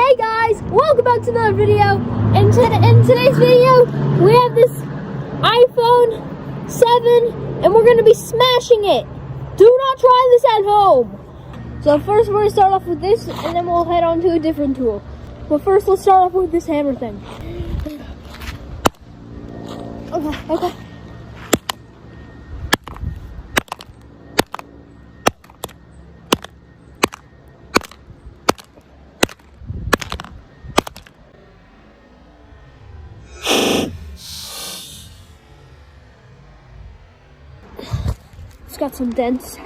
Hey guys, welcome back to another video. In today's video, we have this iPhone 7 and we're going to be smashing it. Do not try this at home. So first we're going to start off with this and then we'll head on to a different tool. But first let's start off with this hammer thing. Okay. It's got some dents.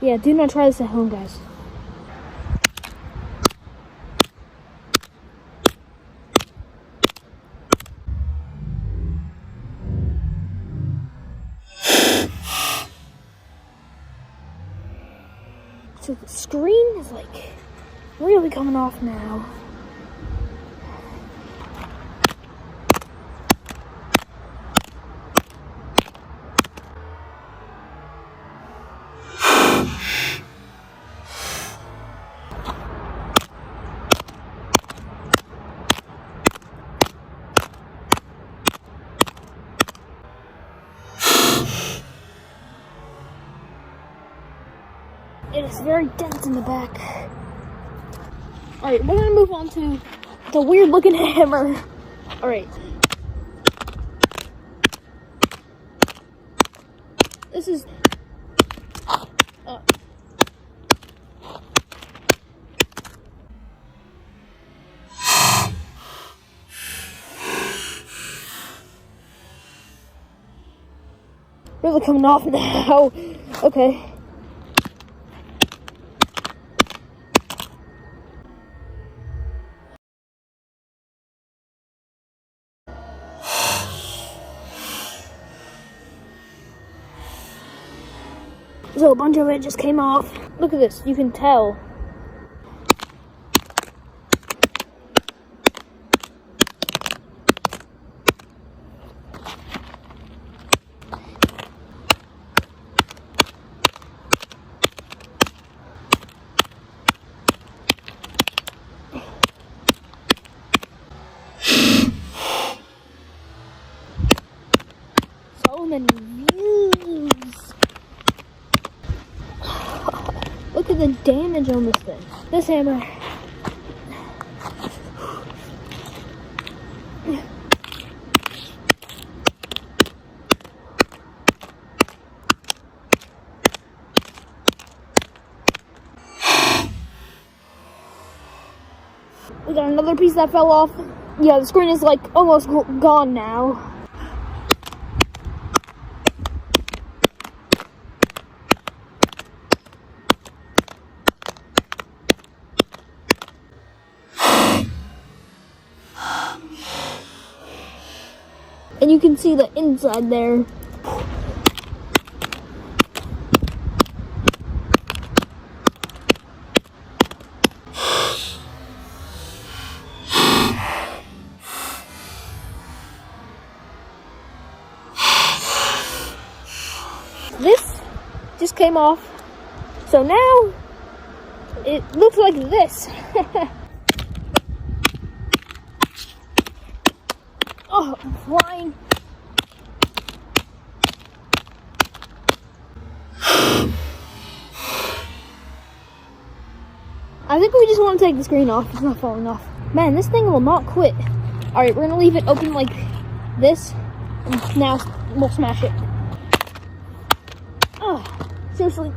Yeah, do not try this at home, guys. So the screen is like really coming off now. It is very dense in the back. Alright, we're gonna move on to the weird looking hammer. Alright. This is... really coming off now. Okay. So a bunch of it just came off. Look at this, you can tell. So many views. Look at the damage on this thing. This hammer. We got another piece that fell off. Yeah, the screen is like almost gone now. And you can see the inside there. This just came off. So now it looks like this. Oh, I'm flying. I think we just want to take the screen off. It's not falling off. Man, this thing will not quit. Alright, we're going to leave it open like this. And now we'll smash it. Oh, seriously.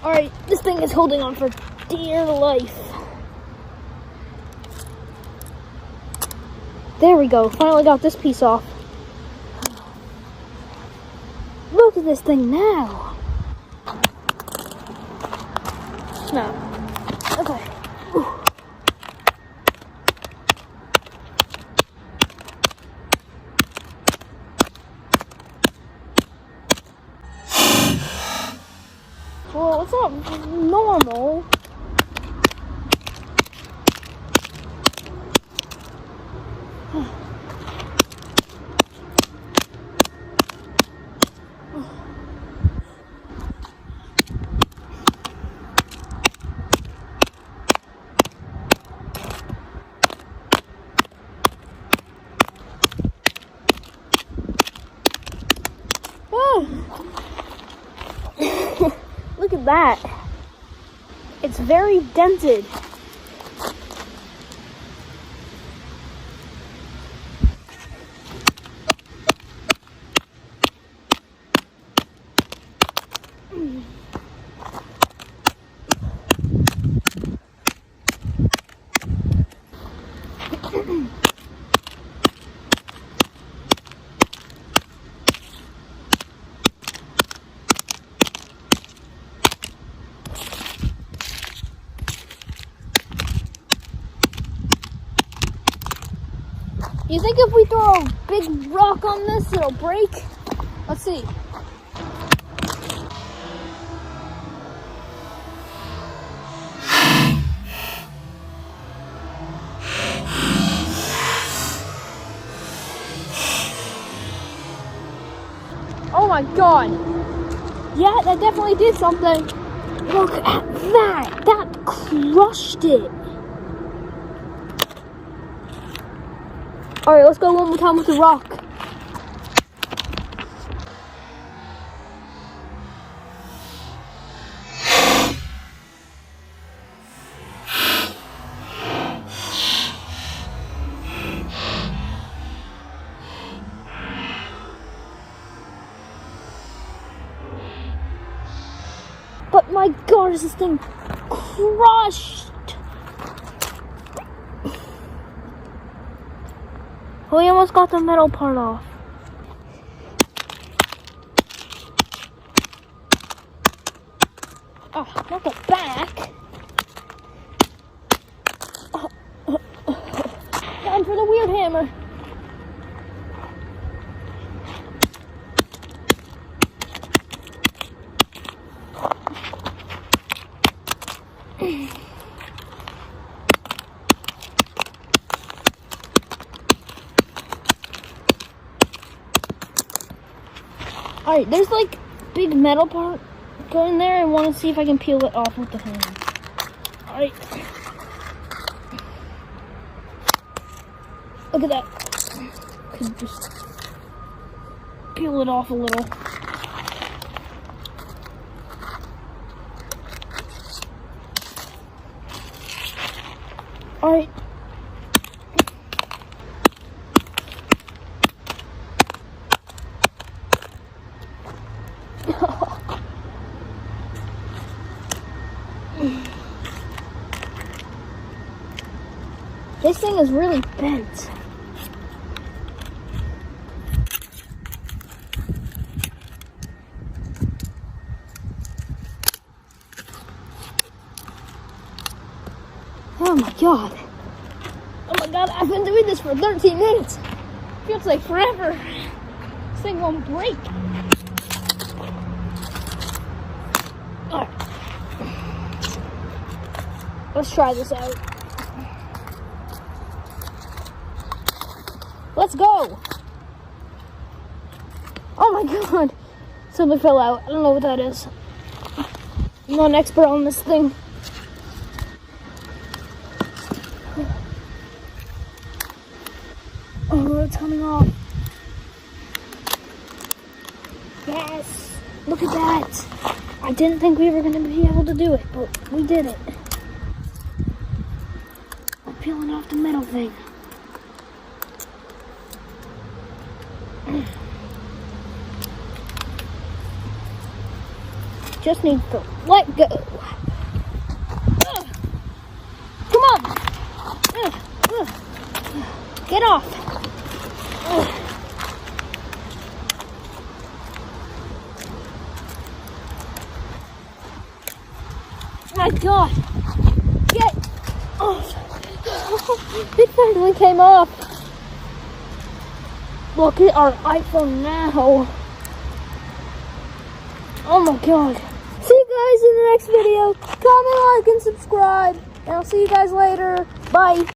Alright, this thing is holding on for dear life. There we go, finally got this piece off. Look at this thing now. No. Okay. Whew. Well, it's not normal. Look at that. It's very dented. You think if we throw a big rock on this, it'll break? Let's see. Oh my god. Yeah, that definitely did something. Look at that. That crushed it. Alright, let's go one more time with the rock. But my god, is this thing crushed? We almost got the metal part off. Oh, not the back. Time for the weird hammer. Alright, there's like big metal part going there. I want to see if I can peel it off with the hammer. Alright. Look at that. Could just peel it off a little. Alright. This thing is really bent. Oh my god. Oh my god, I've been doing this for 13 minutes. Feels like forever. This thing won't break. Alright. Let's try this out. Let's go. Oh my god. Something fell out. I don't know what that is. I'm not an expert on this thing. Oh, it's coming off. Yes. Look at that. I didn't think we were going to be able to do it, but we did it. I'm peeling off the metal thing. Just need to let go. Come on. Get off. My god. Get off. It finally came off. Look at our iPhone now. Oh my god. See you guys in the next video. Comment, like, and subscribe. And I'll see you guys later. Bye.